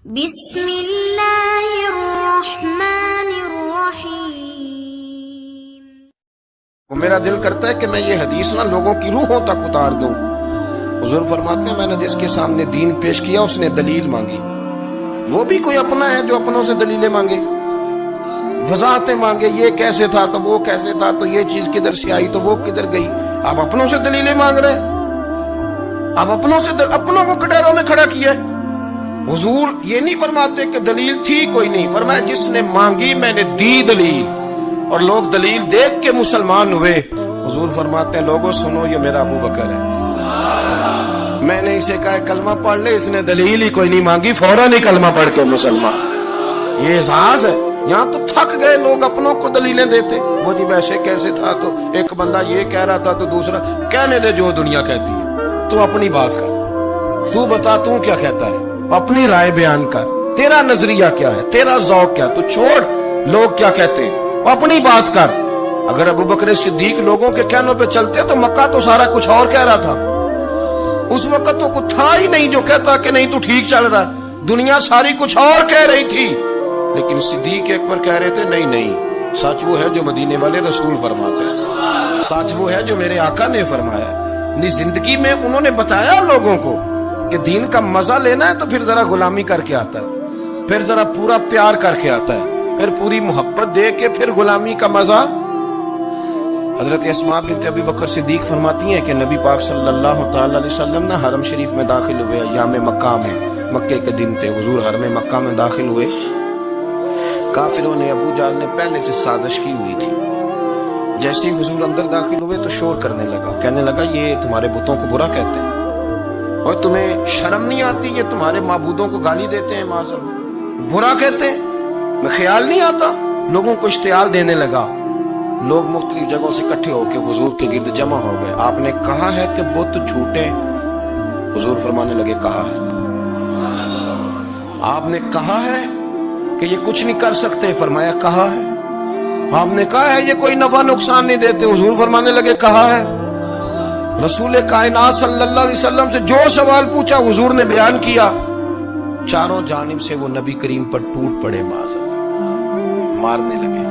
بسم اللہ الرحمن الرحیم۔ میرا دل کرتا ہے کہ میں یہ حدیث نہ لوگوں کی روحوں تک اتار دوں۔ حضور فرماتے ہیں میں نے جس کے سامنے دین پیش کیا اس نے دلیل مانگی، وہ بھی کوئی اپنا ہے جو اپنوں سے دلیلیں مانگے، وضاحتیں مانگے، یہ کیسے تھا تو وہ کیسے تھا تو یہ چیز کدھر سے آئی تو وہ کدھر گئی۔ آپ اپنوں سے دلیلیں مانگ رہے ہیں، آپ اپنوں کو کٹہروں میں کھڑا کیا ہے۔ حضور یہ نہیں فرماتے کہ دلیل تھی کوئی نہیں، فرمایا جس نے مانگی میں نے دی دلیل، اور لوگ دلیل دیکھ کے مسلمان ہوئے۔ حضور فرماتے ہیں لوگوں سنو یہ میرا ابو بکر ہے، میں نے اسے کہا کلمہ پڑھ لے، اس نے دلیل ہی کوئی نہیں مانگی، فوراً ہی کلمہ پڑھ کے مسلمان۔ یہ احساس ہے۔ یہاں تو تھک گئے لوگ اپنوں کو دلیلیں دیتے، وہ جی ویسے کیسے تھا تو ایک بندہ یہ کہہ رہا تھا تو دوسرا کہنے دے جو دنیا کہتی ہے، تو اپنی بات کر، تو بتا تو کیا کہتا ہے، اپنی رائے بیان کر، تیرا نظریہ کیا ہے، تیرا ذوق کیا، تو چھوڑ لوگ کیا کہتے ہیں، اپنی بات کر۔ اگر ابو بکر صدیق لوگوں کے کہنوں پہ چلتے تو مکہ تو سارا کچھ اور کہہ رہا تھا، اس وقت تو کچھ تھا ہی نہیں جو کہتا کہ نہیں تو ٹھیک چل رہا ہے، دنیا ساری کچھ اور کہہ رہی تھی، لیکن صدیق اکبر کہہ رہے تھے نہیں نہیں، سچ وہ ہے جو مدینے والے رسول فرماتے ہیں، سچ وہ ہے جو میرے آقا نے فرمایا۔ زندگی میں انہوں نے بتایا لوگوں کو کہ دین کا مزہ لینا ہے تو پھر ذرا غلامی کر کے آتا ہے، پھر ذرا پورا پیار کر کے آتا ہے، پھر پوری محبت دے کے پھر غلامی کا مزہ۔ حضرت اسماء بنت ابی بکر صدیق فرماتی ہیں کہ نبی پاک صلی اللہ تعالی علیہ وسلم نہ حرم شریف میں داخل ہوئے، ایام مکہ میں، مکے کے دن تھے، حضور حرم مکہ میں داخل ہوئے، کافروں نے ابو جہل نے پہلے سے سازش کی ہوئی تھی۔ جیسے ہی حضور اندر داخل ہوئے تو شور کرنے لگا، کہنے لگا یہ تمہارے بتوں کو برا کہتے ہیں اور تمہیں شرم نہیں آتی، یہ تمہارے معبودوں کو گالی دیتے ہیں، معاذ اللہ برا کہتے ہیں، میں خیال نہیں آتا۔ لوگوں کو اشتعال دینے لگا، لوگ مختلف جگہوں سے اکٹھے ہو کے حضور کے گرد جمع ہو گئے۔ آپ نے کہا ہے کہ بت جھوٹے، حضور فرمانے لگے کہا ہے۔ آپ نے کہا ہے کہ یہ کچھ نہیں کر سکتے، فرمایا کہا ہے۔ آپ نے کہا ہے یہ کوئی نفع نقصان نہیں دیتے، حضور فرمانے لگے کہا ہے۔ رسول کائنات صلی اللہ علیہ وسلم سے جو سوال پوچھا حضور نے بیان کیا، چاروں جانب سے وہ نبی کریم پر ٹوٹ پڑے، مارنے لگے۔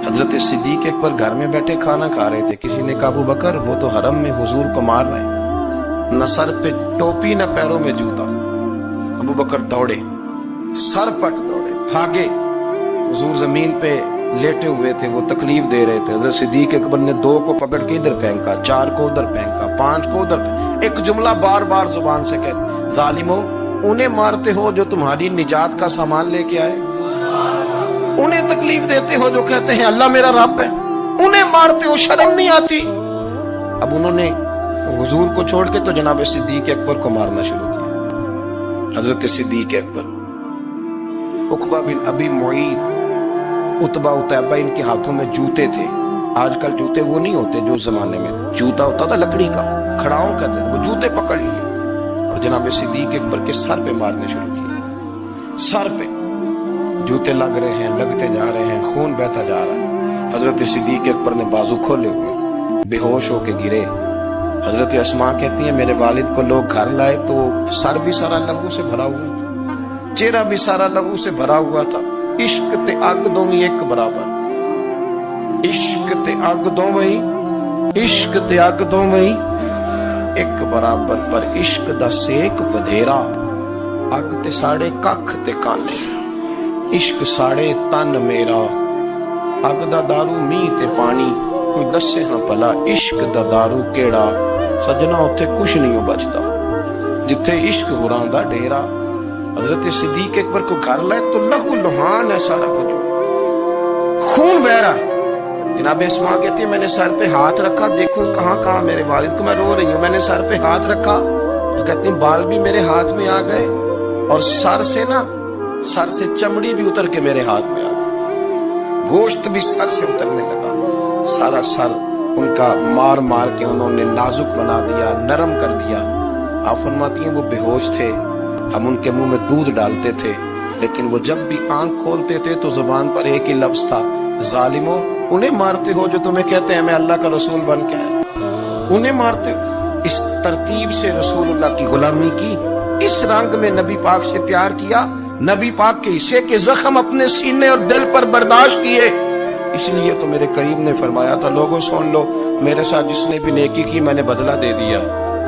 حضرت صدیق اکبر گھر میں بیٹھے کھانا کھا رہے تھے، کسی نے کہا ابو بکر وہ تو حرم میں حضور کو مار رہے ہیں، نہ سر پہ ٹوپی نہ پیروں میں جوتا۔ ابو بکر دوڑے، سر پٹ دوڑے، بھاگے۔ حضور زمین پہ لیٹے ہوئے تھے، وہ تکلیف دے رہے تھے۔ حضرت صدیق اکبر نے 2 کو پکڑ کے ادھر پھینکا، 4 کو ادھر پھینکا، 5 کو ادھر پھینکا، ایک جملہ بار بار زبان سے کہتے ظالمو انہیں مارتے ہو جو تمہاری نجات کا سامان لے کے آئے، انہیں تکلیف دیتے ہو جو کہتے ہیں اللہ میرا رب ہے، انہیں مارتے ہو، شرم نہیں آتی۔ اب انہوں نے حضور کو چھوڑ کے تو جناب صدیق اکبر کو مارنا شروع کیا۔ حضرت صدیق اکبر، عقبہ بن ابی معیط، عتبہ عتیبہ ان کے ہاتھوں میں جوتے تھے۔ آج کل جوتے وہ نہیں ہوتے جو زمانے میں جوتا ہوتا تھا لکڑی کا، کھڑاؤں کا تھا، وہ جوتے پکڑ لیے اور جناب صدیق اکبر کے سر پہ مارنے شروع کیے۔ سر پہ جوتے لگ رہے ہیں، لگتے جا رہے ہیں، خون بہتا جا رہا ہے۔ حضرت صدیق اکبر نے بازو کھولے ہوئے بے ہوش ہو کے گرے۔ حضرت اسماء کہتی ہیں میرے والد کو لوگ گھر لائے تو سر بھی سارا لہو سے بھرا ہوا تھا، چہرہ بھی سارا لہو سے بھرا ہوا تھا۔ عشق تے اگ دوویں ایک برابر، عشق تے اگ دوویں، عشق تے اگ دوویں ایک برابر، پر عشق دا سیک ودھیرا، اگ تے ساڑے ککھ تے کانے، عشق ساڑے تن میرا، اگ دا دارو میہ تے پانی، کوئی دسے ہاں پلا عشق دا دارو کیڑا، سجنا اتھے کچھ نہیں ہو بچتا جتھے عشق ہوراں دا ڈیرا۔ حضرت صدیق اکبر کو گھر لائے تو لہو لہان ہے سارا کچھ، خون بہ رہا۔ جناب اسماء کہتی ہے میں نے سر پہ ہاتھ رکھا، دیکھوں کہاں کہاں میرے والد کو، میں رو رہی ہوں، میں نے سر پہ ہاتھ رکھا تو کہتی ہیں بال بھی میرے ہاتھ میں آ گئے اور سر سے چمڑی بھی اتر کے میرے ہاتھ میں آ گئی، گوشت بھی سر سے اترنے لگا، سارا سر ان کا مار مار کے انہوں نے نازک بنا دیا، نرم کر دیا۔ آپ فرماتی ہیں وہ بے ہوش تھے، ہم ان کے منہ میں دودھ ڈالتے تھے، لیکن وہ جب بھی آنکھ کھولتے تھے تو زبان پر ایک ہی لفظ تھا ظالمو انہیں مارتے ہو جو تمہیں کہتے ہیں میں اللہ کا رسول بن کے آیا، انہیں مارتے ہو۔ اس ترتیب سے رسول اللہ کی غلامی کی اس رنگ میں نبی پاک سے پیار کیا، نبی پاک کے حصے کے زخم اپنے سینے اور دل پر برداشت کیے۔ اس لیے تو میرے کریم نے فرمایا تھا، لوگوں سن لو، میرے ساتھ جس نے بھی نیکی کی میں نے بدلہ دے دیا،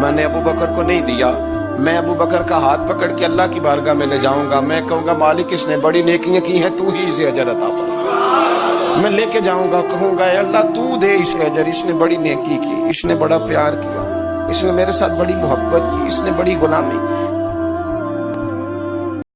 میں نے ابو بکر کو نہیں دیا، میں ابو بکر کا ہاتھ پکڑ کے اللہ کی بارگاہ میں لے جاؤں گا، میں کہوں گا مالک اس نے بڑی نیکیاں کی ہیں، تو ہی اسے اجر عطا فرما، میں لے کے جاؤں گا، کہوں گا اے اللہ تو دے اسے اجر، اس نے بڑی نیکی کی، اس نے بڑا پیار کیا، اس نے میرے ساتھ بڑی محبت کی، اس نے بڑی غلامی